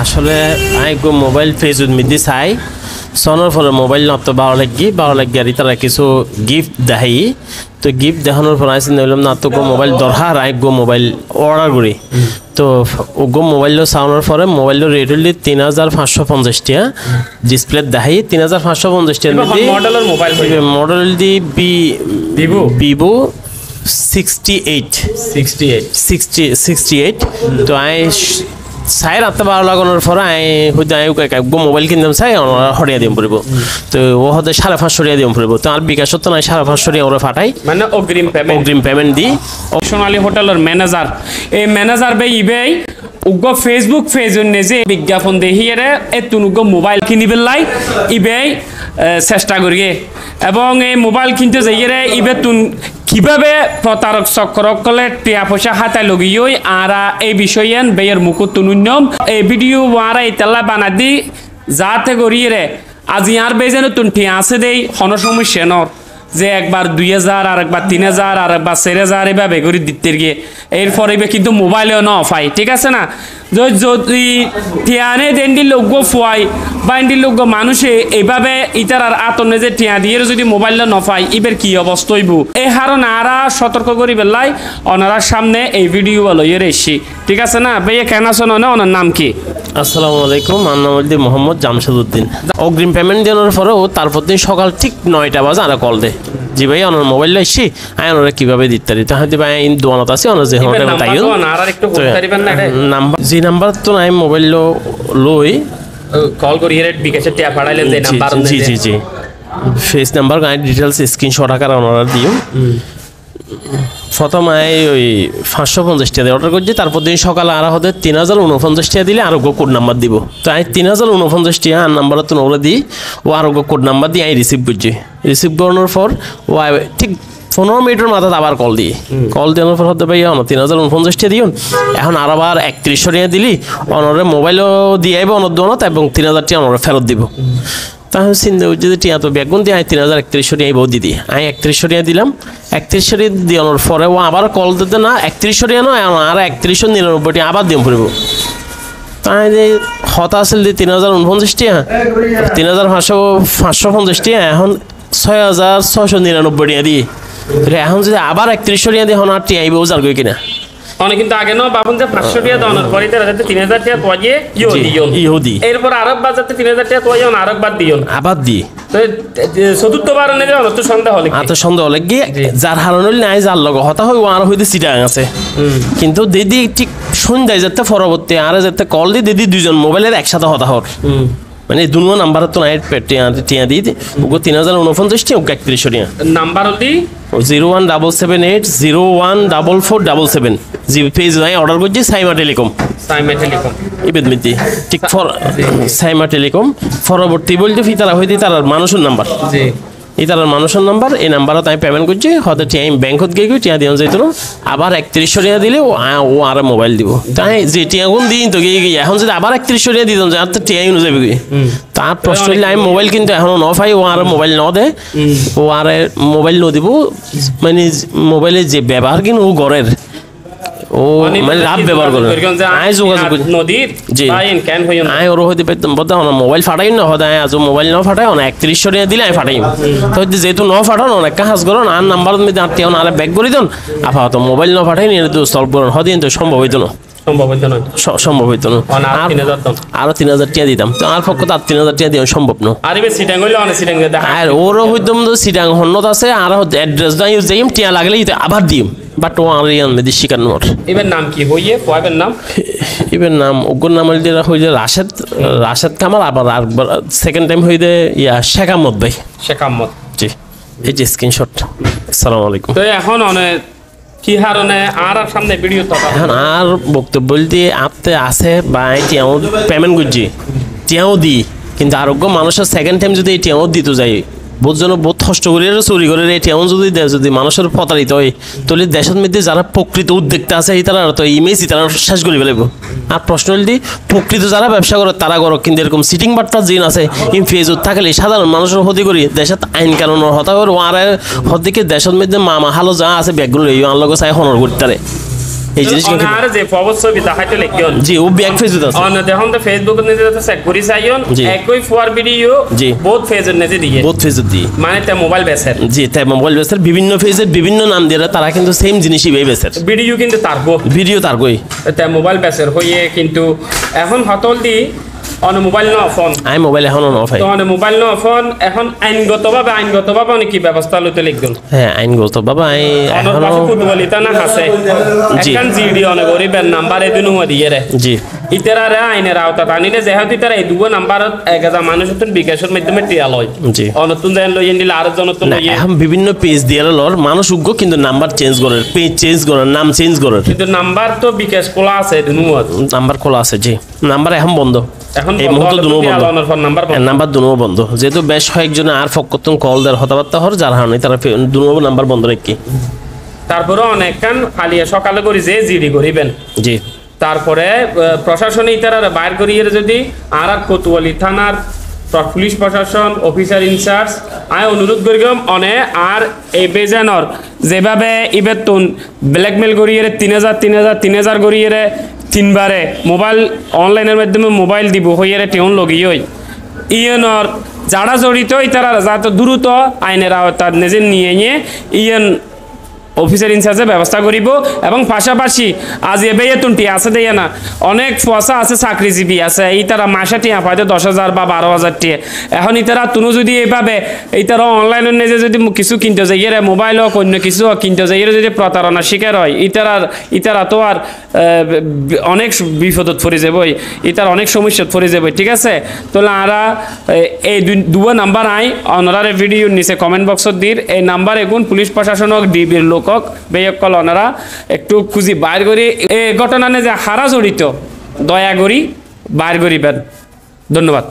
আসলে আমি mobile Facebook মিদি চাই সনের পরে মোবাইল নতো ভালো লাগি আর তারা কিছু গিফট দেখাই তো গিফট দেখানোর পর আসি নইলাম না তো মোবাইল দরকার আই মোবাইল অর্ডার করি তো মোবাইল চাওয়ার পরে মোবাইল রেট হলি ৩৫৫০ টাকা ডিসপ্লে দেখাই ৩৫৫০ টাকা মডেল দি ভিভো 68 তো আই চাই রাতে ভালো লাগানোর পরে মোবাইল কিনতাম চাই হরিয়া দিম পড়ব তো ও হতে ৫৫০ টাকা দিম পড়ব তো আর বিকাশ তো নাই ৫৫০ টাকা ওরা ফাটাই মানে অগ্রিম পেমেন্ট দি সোনালী হোটেলের ম্যানেজার এই ম্যানেজার বে ইবেই উগ্র ফেসবুক পেজের নিজে বিজ্ঞাপন দেখিয়ে এতুন উগ্র মোবাইল কিনিবে লাই ইবেই চেষ্টা করিয়ে এবং এই মোবাইল কিনতে যাইয়ে ইবে তুন কিভাবে প্রতারক চক্রকলে টিয়া পয়সা হাতায় লগিয়ে আর এই বিষয়ে বেয়ের মুকুট তুনুন্যম এই ভিডিও ওয়ারা ইতালা বানা দি যাতে করিয়ে আজি আর বেজেন তুন টিয়া আছে দেই হন সমস্যা নর যে একবার ২০০০ আর একবার ৩০০০ আর একবার ৪০০০ এভাবে করে দিতে গিয়ে এরপর এবার কিন্তু মোবাইলেও ন পাই ঠিক আছে না যদি টিয়ানে দেন্ডি লোক ফুয়াই বা এন্ডি লোক মানুষে এইভাবে ইতার আর আতনে যে টিয়া দিয়ে যদি মোবাইলটা ন পাই এবার কি অবস্থা হইব এই হারণ আরা সতর্ক করি বেলাই ওনার সামনে এই ভিডিও লইয়ে রেসি ঠিক আছে না ভাইয়া কেন আছেন ওনার নাম কি? আসসালামু আলাইকুম আমার নাম হল মোহাম্মদ জামশেদউদ্দিন অগ্রিম পেমেন্ট দেওয়ার পরেও তারপর দিন সকাল ঠিক ৯টা বাজে আর কল দে জি ভাই ওনার মোবাইল এসছি আই ওনারা কীভাবে দিতে পারি তাহলে ভাই দোয়ানত আছে ওনার যে তাই নাম্বার যে নাম্বার তো নাই মোবাইল লই কল করি বিকাশে টিয়া পাঠাইলেন যে নাম্বার জি ফেস নাম্বার ডিটেলস স্ক্রিনশট আকার ওনারা দিও প্রথম ওই ৫৫০ টাকা অর্ডার করছি তারপর দিন সকালে আর হতে ৩০৪৯ টাকা দিলে আরোগ্য কোড নাম্বার দিব তো আমি ৩০৪৯ টাকা আর নাম্বার তো ওরা দিই ও আরোগ্য কোড নাম্বার দিয়ে আমি রিসিভ করছি রিসিভ করানোর পর ও ঠিক ১৫ মিনিটের মাথায় আবার কল দেওয়ার পর হতে পাই ৩০৪৯ টাকা দিও এখন আর আবার ৩১০০ টাকা দিলি অনরে মোবাইলও দিয়ে আইব অনর দোনত এবং ৩০০০ টাকা অনরে ফেরত দিব তাহলে চিন্তা করছি যে টিয়া তো বেগুন দিয়ে আমি ৩০৩১ টাকা বউ দিদি আমি ৩১০০ টাকা দিলাম ৩১০০ টাকা দেওয়ানোর পরে ও আবার কল দিতে না ৩১০০ টাকা নয় আর ৩১৯৯ টাকা আবার দিয়ে পড়ব তাই যে হতা আসল দিয়ে ৩০৪৯ টাকা ৩৫৫০ টাকা এখন ৬৬৯৯ টাকা দিই এখন যদি আবার ৩১০০ টাকা দিয়ে এখন আর টিয়া আইব যার গই কিনা অনেক কিন্তু আগে না বাবুন যে ৫০০ টাকা দাওয়ার পরে তারা ৩০০০ টাকা তোয়ে ইহুদি এরপর আরব বাজাতে ৩০০০ টাকা তোয়ে আর আরব বাদ দিও আবার দি তো চতুর্থবার নে যে অত সন্দেহ হলে সন্দেহ লাগে যার হারণ নাই যার লগ হতা হয় আর হইতে চিটাং আছে কিন্তু দিদি ঠিক সন্ধ্যায় যেতে পরবর্তী আর যেতে কল দি দিদি দুইজন মোবাইলের একসাথে হতা হর মানে দুনো নাম্বার তো নাই টিয়া দিই ওগো ৩০৪৯ টাকা ওকে ৩১০০ টাকা নাম্বার হলি 01778 জি পেজ নাই অর্ডার করছি সাইমা টেলিকম ইবেদ মিতি ঠিক ফর সাইমা টেলিকম পরবর্তী বলতে ফিতারা হইতে তার মানুষের নাম্বার জি এই তার মানুষের নাম্বার এই নাম্বারও তাই পেমেন্ট করছি হয়তো টিয়া ব্যাংকত গিয়ে টিয়া দিয়ে যাইতো আবার ৩১০০ টাকা দিলে ও আর মোবাইল দিব তাই যে টিয়াগুন দিন তো গিয়ে এখন যদি আবার ৩১০০ টাকা দিতাম আর তো টিয়াই নো যাবে তার প্রশ্ন হইলে আমি মোবাইল কিন্তু এখনো ন পাই ও আর মোবাইল ন দেয় ও আর মোবাইল ন দিব মানে মোবাইলের যে ব্যবহার কিন্তু ও ঘরের ও মানে লাভ ব্যবহার করে আই যোগাযোগ নদীর বাইন কেন হইন আই ওর হইতে পেতাম বদা মোবাইল ফাটাই না হদা আজ মোবাইল ন ফাটাই না ৩১০০ টাকা দিলে আমি ফাটাই তো যেহেতু ন ফাটানো অনেক কাজ করো আর নাম্বার মধ্যে আত্মীয় আর ব্যাক করে দিন আপাতত মোবাইল ন ফাটাই নিয়ে তো সলভ করুন হদিন তো সম্ভব হইতো না সম্ভব হইতো না আরো ৩০০০ টাকা দিতাম তো আর পক্ষ তো ৩০০০ টাকা দেওয়া সম্ভব না আর ওরও হইতাম তো সিটাং হন্নত আছে আর অ্যাড্রেস দাই যাইম টিয়া লাগলে আবার দিম বাট ও আর ইয়ান মেদি শিকার নোট এবার নাম কি হইয়ে কয়বার নাম এবার নাম ওগর নাম হইলে রাশেদ কামাল আবার সেকেন্ড টাইম হইলে শেখামত ভাই শেখামত জি এই যে স্ক্রিনশট আসসালামু আলাইকুম তো এখন অনেক কি হারণে আর সামনে ভিডিও তো এখন আর বক্তব্য বলতে আপতে আছে বা টিয়াও পেমেন্ট করছি টিয়াও দিই কিন্তু আরোগ্য মানুষের সেকেন্ড টাইম যদি টিয়াও দিতে যাই বহুত জন বহুত কষ্ট করে চুরি করে টিয়াও যদি দেয় যদি মানুষের প্রতারিত হয় তাহলে দেশের মধ্যে যারা প্রকৃত উদ্যোক্তা আছে তারা তো ইমেজ তারা শেষ করে ফেলব আর প্রশ্ন হল প্রকৃত যারা ব্যবসা করে তারা করো কিন্তু এরকম সিটিং বার্তার জিন আছে ফেসবুক থাকলে সাধারণ মানুষের ক্ষতি করি দেশের আইন কানুনের হতা করে আর হদিকে দেশের মধ্যে মামা হালো যা আছে ব্যাগগুলো এই আনলোক চাই হনর করতে এই জিনিস কিন্তু আর যে ফরওয়ার্ড ছবি দেখাইতে লিখিয়ন জি ও ব্যাক ফেজে আছে অন দেখুন তো ফেসবুক নে যেটা চেক করি চাইয়ন জি। একই ফোয়ার ভিডিও জি। বহুত ফেজের নেজে দিয়ে বহুত ফেজে দি মানে তে মোবাইল বেসের জি তাই মোবাইল বেসের বিভিন্ন ফেজের বিভিন্ন নাম দিয়ে তারা কিন্তু সেম জিনিসই বেসের ভিডিও কিন্তু তারবো ভিডিও তার কই তে মোবাইল বেসের হইয়ে কিন্তু এখন হতল দি অন মোবাইল ন ফোন আই মোবাইল এখন অফ হয় তো অন মোবাইল ন ফোন এখন আইনগতভাবে অনেক কি ব্যবস্থা লইতে লিখল হ্যাঁ আইনগত বাবা এই অনর এখনো পাশে ফুটবলিতা না হাসে জি। এখন জিডি অনেক গরিবের নাম্বার এদিন হয়ে দিয়ে রে জি ইতারা আইনের আওতা টানিলে যেহেতু ইতারা এই দুটো নাম্বার 1000 মানুষের বিকাশের মাধ্যমে টিয়া লয় জি। অনতুন দেন লই নিলে আর জনতুন না লইয়ে এখন বিভিন্ন পেজ দিয়ে লর মানুষ উগ্র কিন্তু নাম্বার চেঞ্জ করে পেজ চেঞ্জ করে নাম চেঞ্জ করে কিন্তু নাম্বার তো বিকাশ খোলা আছে দুনুয়াত নাম্বার খোলা আছে জি নাম্বার এখন বন্ধ এখন এই মুহূর্তে দুনো বন্ধ আলোনের ফোন নাম্বার বন্ধ। নাম্বার দুনো বন্ধ যেহেতু বেশ কয়েকজনে আর ফকতন কল দেওয়ার হতাবার্তা হর যার হারণে তারা দুনো নাম্বার বন্ধ রেখে তারপরে অনেক কান ফালিয়ে সকালে করি যে জিডি করিবেন জি তারপরে প্রশাসনে ইতারা বাইর করিয়ে যদি আর কোতোয়ালি থানার পুলিশ প্রশাসন অফিসার ইনচার্জ আয় অনুরোধ করিম অনে আর এই বেজানর যেভাবে ইবেতুন ব্ল্যাকমেল করিয়ে 3000 করিয়ে তিনবারে মোবাইল অনলাইনের মাধ্যমে মোবাইল দিব হইয়ে টেউন লগিয়ে ইয়নর যারা জড়িত ইতারা যাতে দ্রুত আইনের আওতার নিজে নিয়ে ইয়ন অফিসার ইনচার্জে ব্যবস্থা করিব এবং পাশাপাশি আজ এবে তুনটি আছে দেয় না অনেক পয়সা আছে চাকরিজীবী আছে এই তারা মাসে টিয়া পাইতে 10,000 বা 12,000 টিয়া এখন ইতারা তুনো যদি এইভাবে এইতারা অনলাইনে নিজে যদি কিছু কিনতে যাই মোবাইল হোক অন্য কিছু হোক কিনতে যাই যদি প্রতারণার শিকার হয় ইতারা তো আর অনেক বিপদত পড়ে যাবই ইতার অনেক সমস্যাত পড়ে যাবই ঠিক আছে তাহলে আরা এই দুটো নাম্বার আই অনারে ভিডিও নিচে কমেন্ট বক্সত দির এই নাম্বার এগুন পুলিশ প্রশাসন হোক ডিবির লোক বেয়কল ওনারা একটু খুঁজি বাইর করি এই ঘটনা যে হারা জড়িত দয়া করি বাইর করিবেন ধন্যবাদ।